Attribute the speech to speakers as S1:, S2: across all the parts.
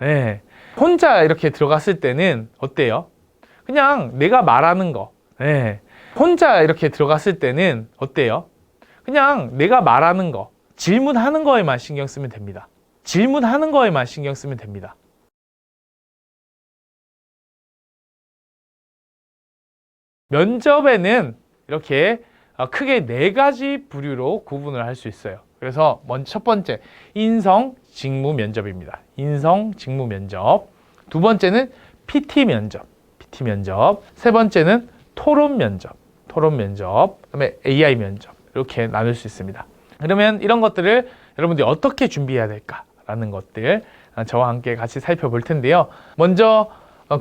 S1: 네. 혼자 이렇게 들어갔을 때는 어때요? 그냥 내가 말하는 거. 네. 혼자 이렇게 들어갔을 때는 어때요? 그냥 내가 말하는 거, 질문하는 거에만 신경 쓰면 됩니다. 질문하는 거에만 신경 쓰면 됩니다. 면접에는 이렇게 크게 4가지 부류로 구분을 할 수 있어요. 그래서 먼저 첫 번째, 인성 직무 면접입니다. 인성 직무 면접. 두 번째는 PT 면접. PT 면접. 세 번째는 토론 면접. 토론 면접. 그다음에 AI 면접. 이렇게 나눌 수 있습니다. 그러면 이런 것들을 여러분들이 어떻게 준비해야 될까라는 것들 저와 함께 같이 살펴볼 텐데요. 먼저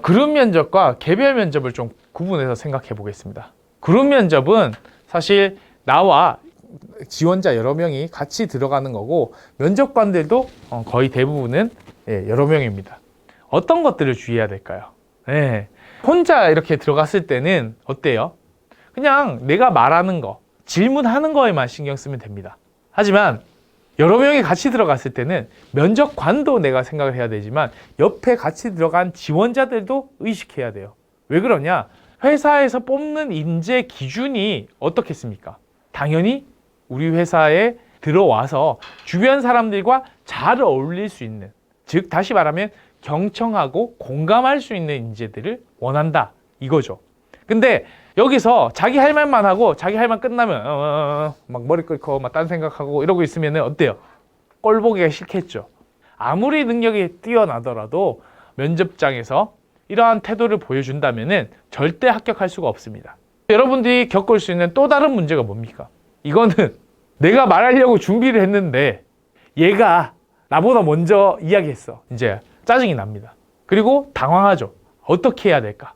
S1: 그룹 면접과 개별 면접을 좀 구분해서 생각해 보겠습니다. 그룹 면접은 사실 나와 지원자 여러 명이 같이 들어가는 거고, 면접관들도 거의 대부분은 여러 명입니다. 어떤 것들을 주의해야 될까요? 네. 혼자 이렇게 들어갔을 때는 어때요? 그냥 내가 말하는 거, 질문하는 거에만 신경 쓰면 됩니다. 하지만 여러 명이 같이 들어갔을 때는 면접관도 내가 생각을 해야 되지만 옆에 같이 들어간 지원자들도 의식해야 돼요. 왜 그러냐? 회사에서 뽑는 인재 기준이 어떻겠습니까? 당연히 우리 회사에 들어와서 주변 사람들과 잘 어울릴 수 있는, 즉 다시 말하면 경청하고 공감할 수 있는 인재들을 원한다, 이거죠. 근데 여기서 자기 할 말만 하고 자기 할 말 끝나면 막 머리 끓고 막 딴 생각하고 이러고 있으면 어때요? 꼴 보기가 싫겠죠. 아무리 능력이 뛰어나더라도 면접장에서 이러한 태도를 보여준다면 절대 합격할 수가 없습니다. 여러분들이 겪을 수 있는 또 다른 문제가 뭡니까? 이거는 내가 말하려고 준비를 했는데 얘가 나보다 먼저 이야기했어. 이제 짜증이 납니다. 그리고 당황하죠. 어떻게 해야 될까?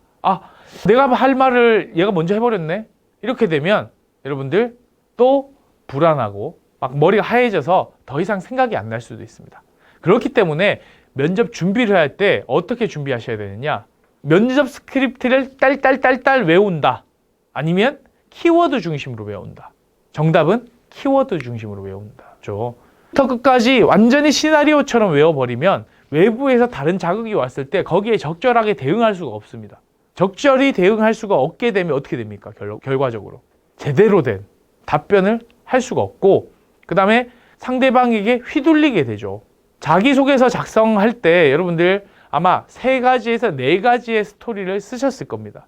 S1: 내가 할 말을 얘가 먼저 해버렸네? 이렇게 되면 여러분들 또 불안하고 막 머리가 하얘져서 더 이상 생각이 안 날 수도 있습니다. 그렇기 때문에 면접 준비를 할 때 어떻게 준비하셔야 되느냐? 면접 스크립트를 딸딸딸딸 외운다. 아니면 키워드 중심으로 외운다. 정답은 키워드 중심으로 외운다죠. 부터 끝까지 완전히 시나리오처럼 외워버리면 외부에서 다른 자극이 왔을 때 거기에 적절하게 대응할 수가 없습니다. 적절히 대응할 수가 없게 되면 어떻게 됩니까? 결과적으로 제대로 된 답변을 할 수가 없고, 그 다음에 상대방에게 휘둘리게 되죠. 자기소개서 작성할 때 여러분들 아마 3가지에서 4가지의 스토리를 쓰셨을 겁니다.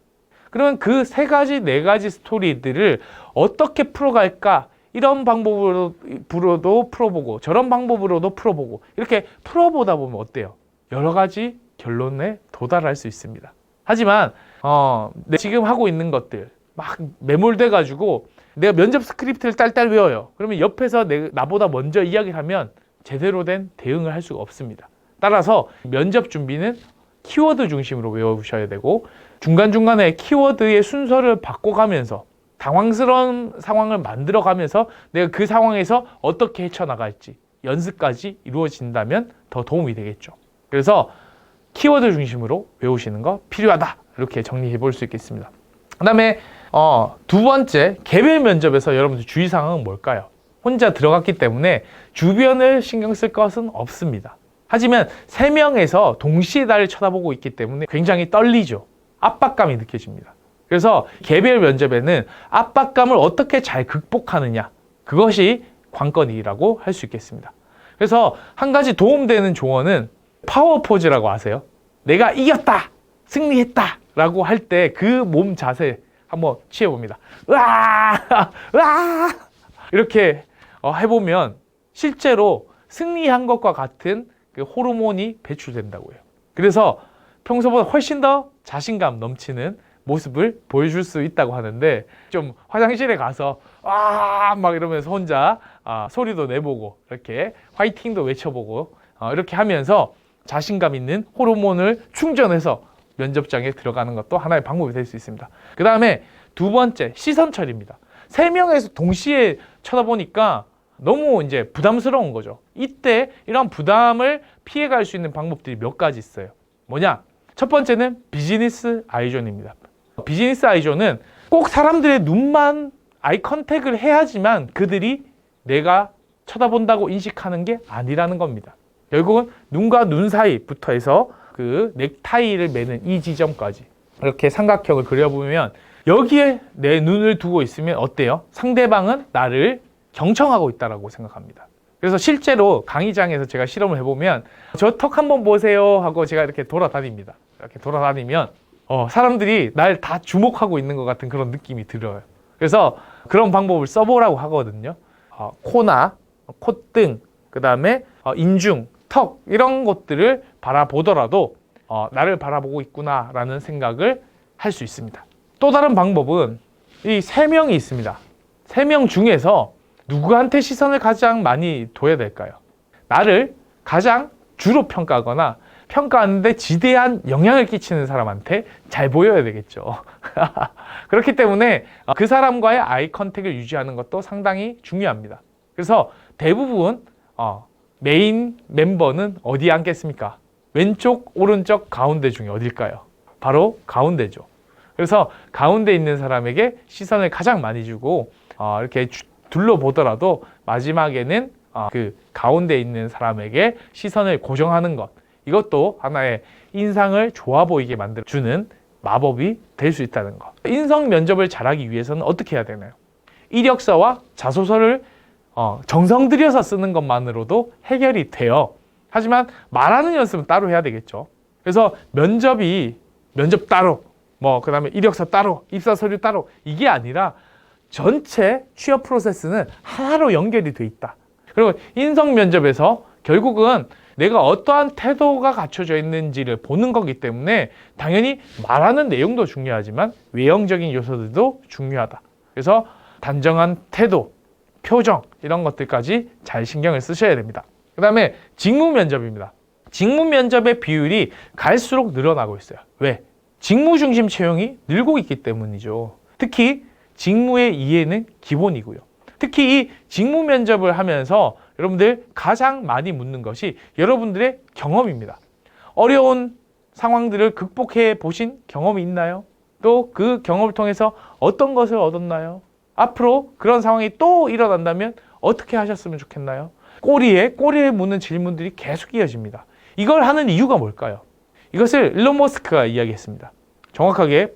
S1: 그러면 그 3가지, 4가지 스토리들을 어떻게 풀어갈까? 이런 방법으로도 풀어보고 저런 방법으로도 풀어보고 이렇게 풀어보다 보면 어때요? 여러 가지 결론에 도달할 수 있습니다. 하지만 지금 하고 있는 것들 막 매몰돼 가지고 내가 면접 스크립트를 딸딸 외워요. 그러면 옆에서 나보다 먼저 이야기를 하면 제대로 된 대응을 할 수가 없습니다. 따라서 면접 준비는 키워드 중심으로 외워주셔야 되고, 중간중간에 키워드의 순서를 바꿔가면서 당황스러운 상황을 만들어가면서 내가 그 상황에서 어떻게 헤쳐나갈지 연습까지 이루어진다면 더 도움이 되겠죠. 그래서 키워드 중심으로 외우시는 거 필요하다, 이렇게 정리해 볼 수 있겠습니다. 그 다음에 두 번째, 개별 면접에서 여러분들 주의사항은 뭘까요? 혼자 들어갔기 때문에 주변을 신경 쓸 것은 없습니다. 하지만 3명에서 동시에 나를 쳐다보고 있기 때문에 굉장히 떨리죠. 압박감이 느껴집니다. 그래서 개별 면접에는 압박감을 어떻게 잘 극복하느냐, 그것이 관건이라고 할 수 있겠습니다. 그래서 한 가지 도움되는 조언은 파워 포즈라고 아세요? 내가 이겼다, 승리했다 라고 할 때 그 몸 자세 한번 취해봅니다. 으아! 으아! 이렇게 해보면 실제로 승리한 것과 같은 그 호르몬이 배출된다고요. 그래서 평소보다 훨씬 더 자신감 넘치는 모습을 보여줄 수 있다고 하는데, 좀 화장실에 가서 막 이러면서 혼자 소리도 내보고 이렇게 화이팅도 외쳐보고 이렇게 하면서 자신감 있는 호르몬을 충전해서 면접장에 들어가는 것도 하나의 방법이 될 수 있습니다. 그 다음에 두 번째, 시선 처리입니다. 3명에서 동시에 쳐다보니까 너무 이제 부담스러운 거죠. 이때 이런 부담을 피해갈 수 있는 방법들이 몇 가지 있어요. 뭐냐? 첫 번째는 비즈니스 아이존입니다. 비즈니스 아이존은 꼭 사람들의 눈만 아이 컨택을 해야지만 그들이 내가 쳐다본다고 인식하는 게 아니라는 겁니다. 결국은 눈과 눈 사이부터 해서 그 넥타이를 매는 이 지점까지 이렇게 삼각형을 그려보면 여기에 내 눈을 두고 있으면 어때요? 상대방은 나를 경청하고 있다고 생각합니다. 그래서 실제로 강의장에서 제가 실험을 해보면 저 턱 한번 보세요 하고 제가 이렇게 돌아다닙니다. 이렇게 돌아다니면 사람들이 날 다 주목하고 있는 것 같은 그런 느낌이 들어요. 그래서 그런 방법을 써보라고 하거든요. 코나 콧등, 그 다음에 인중, 턱 이런 것들을 바라보더라도 나를 바라보고 있구나 라는 생각을 할 수 있습니다. 또 다른 방법은 이 3명이 있습니다. 3명 중에서 누구한테 시선을 가장 많이 둬야 될까요? 나를 가장 주로 평가하거나 평가하는데 지대한 영향을 끼치는 사람한테 잘 보여야 되겠죠. 그렇기 때문에 그 사람과의 아이 컨택을 유지하는 것도 상당히 중요합니다. 그래서 대부분 메인 멤버는 어디에 앉겠습니까? 왼쪽, 오른쪽, 가운데 중에 어딜까요? 바로 가운데죠. 그래서 가운데 있는 사람에게 시선을 가장 많이 주고 이렇게 둘러보더라도 마지막에는 그 가운데 있는 사람에게 시선을 고정하는 것, 이것도 하나의 인상을 좋아 보이게 만들어주는 마법이 될 수 있다는 것. 인성 면접을 잘하기 위해서는 어떻게 해야 되나요? 이력서와 자소서를 정성 들여서 쓰는 것만으로도 해결이 돼요. 하지만 말하는 연습은 따로 해야 되겠죠. 그래서 면접 따로, 그 다음에 이력서 따로, 입사 서류 따로, 이게 아니라 전체 취업 프로세스는 하나로 연결이 돼 있다. 그리고 인성 면접에서 결국은 내가 어떠한 태도가 갖춰져 있는지를 보는 거기 때문에 당연히 말하는 내용도 중요하지만 외형적인 요소들도 중요하다. 그래서 단정한 태도, 표정 이런 것들까지 잘 신경을 쓰셔야 됩니다. 그 다음에 직무 면접입니다. 직무 면접의 비율이 갈수록 늘어나고 있어요. 왜? 직무 중심 채용이 늘고 있기 때문이죠. 특히 직무의 이해는 기본이고요. 특히 이 직무 면접을 하면서 여러분들 가장 많이 묻는 것이 여러분들의 경험입니다. 어려운 상황들을 극복해 보신 경험이 있나요? 또 그 경험을 통해서 어떤 것을 얻었나요? 앞으로 그런 상황이 또 일어난다면 어떻게 하셨으면 좋겠나요? 꼬리에 묻는 질문들이 계속 이어집니다. 이걸 하는 이유가 뭘까요? 이것을 일론 머스크가 이야기했습니다. 정확하게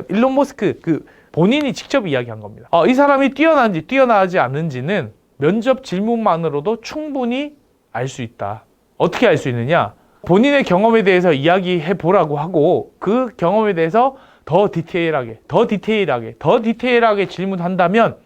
S1: 일론 머스크 본인이 직접 이야기한 겁니다. 이 사람이 뛰어난지 뛰어나지 않은지는 면접 질문만으로도 충분히 알 수 있다. 어떻게 알 수 있느냐? 본인의 경험에 대해서 이야기해 보라고 하고 그 경험에 대해서 더 디테일하게 질문한다면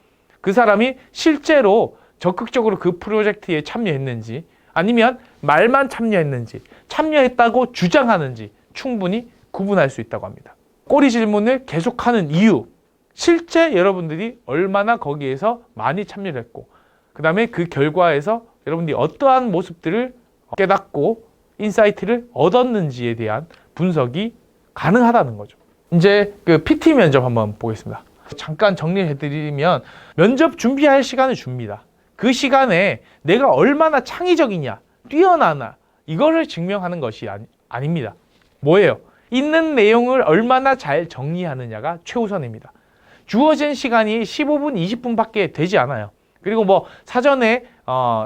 S1: 그 사람이 실제로 적극적으로 그 프로젝트에 참여했는지 아니면 말만 참여했는지 참여했다고 주장하는지 충분히 구분할 수 있다고 합니다. 꼬리 질문을 계속하는 이유, 실제 여러분들이 얼마나 거기에서 많이 참여를 했고 그 다음에 그 결과에서 여러분들이 어떠한 모습들을 깨닫고 인사이트를 얻었는지에 대한 분석이 가능하다는 거죠. 이제 그 PT 면접 한번 보겠습니다. 잠깐 정리해드리면 면접 준비할 시간을 줍니다. 그 시간에 내가 얼마나 창의적이냐, 뛰어나나 이거를 증명하는 것이 아닙니다. 뭐예요? 있는 내용을 얼마나 잘 정리하느냐가 최우선입니다. 주어진 시간이 15분, 20분밖에 되지 않아요. 그리고 사전에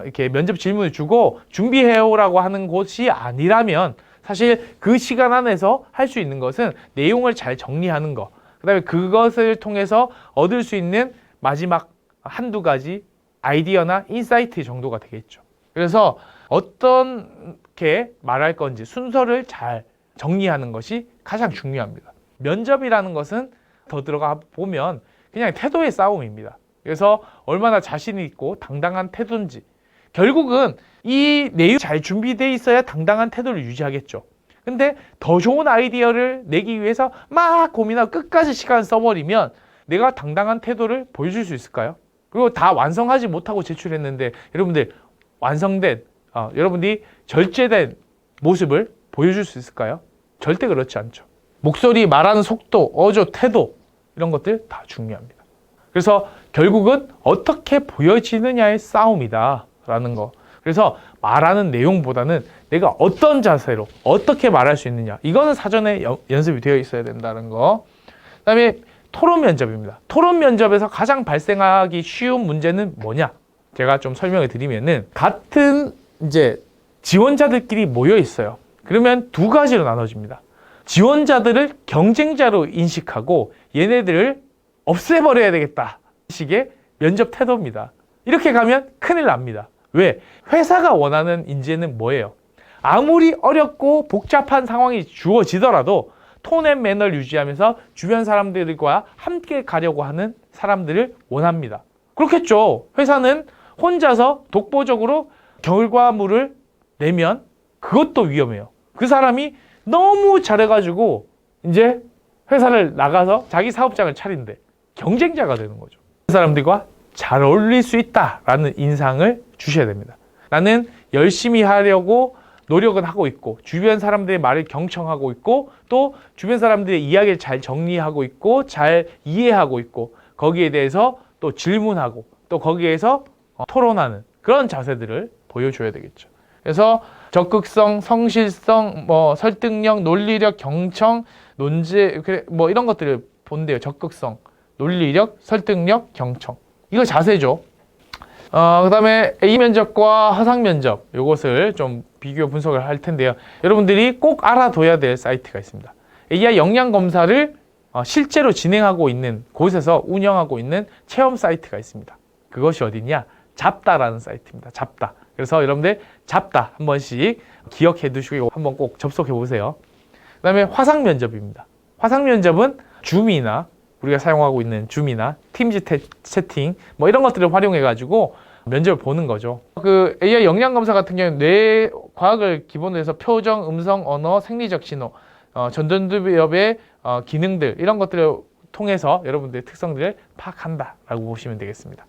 S1: 이렇게 면접 질문을 주고 준비해오라고 하는 곳이 아니라면 사실 그 시간 안에서 할 수 있는 것은 내용을 잘 정리하는 것, 그 다음에 그것을 통해서 얻을 수 있는 마지막 한두 가지 아이디어나 인사이트 정도가 되겠죠. 그래서 어떻게 말할 건지 순서를 잘 정리하는 것이 가장 중요합니다. 면접이라는 것은 더 들어가 보면 그냥 태도의 싸움입니다. 그래서 얼마나 자신 있고 당당한 태도인지, 결국은 이 내용이 잘 준비되어 있어야 당당한 태도를 유지하겠죠. 근데 더 좋은 아이디어를 내기 위해서 막 고민하고 끝까지 시간을 써버리면 내가 당당한 태도를 보여줄 수 있을까요? 그리고 다 완성하지 못하고 제출했는데 여러분들 완성된 여러분들이 절제된 모습을 보여줄 수 있을까요? 절대 그렇지 않죠. 목소리, 말하는 속도, 어조, 태도 이런 것들 다 중요합니다. 그래서 결국은 어떻게 보여지느냐의 싸움이다 라는 거. 그래서 말하는 내용보다는 내가 어떤 자세로 어떻게 말할 수 있느냐, 이거는 사전에 연습이 되어 있어야 된다는 거. 그 다음에 토론 면접입니다. 토론 면접에서 가장 발생하기 쉬운 문제는 뭐냐? 제가 좀 설명을 드리면은 같은 이제 지원자들끼리 모여 있어요. 그러면 두 가지로 나눠집니다. 지원자들을 경쟁자로 인식하고 얘네들을 없애버려야 되겠다 식의 면접 태도입니다. 이렇게 가면 큰일 납니다. 왜? 회사가 원하는 인재는 뭐예요? 아무리 어렵고 복잡한 상황이 주어지더라도 톤 앤 매너를 유지하면서 주변 사람들과 함께 가려고 하는 사람들을 원합니다. 그렇겠죠. 회사는 혼자서 독보적으로 결과물을 내면 그것도 위험해요. 그 사람이 너무 잘해가지고 이제 회사를 나가서 자기 사업장을 차린대. 경쟁자가 되는 거죠. 그 사람들과 잘 어울릴 수 있다라는 인상을 주셔야 됩니다. 나는 열심히 하려고 노력은 하고 있고 주변 사람들의 말을 경청하고 있고 또 주변 사람들의 이야기를 잘 정리하고 있고 잘 이해하고 있고 거기에 대해서 또 질문하고 또 거기에서 토론하는 그런 자세들을 보여줘야 되겠죠. 그래서 적극성, 성실성, 설득력, 논리력, 경청, 논제 이런 것들을 본대요. 적극성, 논리력, 설득력, 경청. 이거 자세죠. 그 다음에 A 면접과 화상 면접 이것을 좀 비교 분석을 할 텐데요. 여러분들이 꼭 알아둬야 될 사이트가 있습니다. AI 역량 검사를 실제로 진행하고 있는 곳에서 운영하고 있는 체험 사이트가 있습니다. 그것이 어디냐? 잡다라는 사이트입니다. 잡다. 그래서 여러분들 잡다 한 번씩 기억해 두시고 한번 꼭 접속해 보세요. 그 다음에 화상 면접입니다. 화상 면접은 줌이나 우리가 사용하고 있는 줌이나 팀즈 채팅 이런 것들을 활용해 가지고 면접을 보는 거죠. 그 AI 역량 검사 같은 경우는 뇌 과학을 기본으로 해서 표정, 음성, 언어, 생리적 신호, 전전두엽의 기능들 이런 것들을 통해서 여러분들의 특성들을 파악한다라고 보시면 되겠습니다.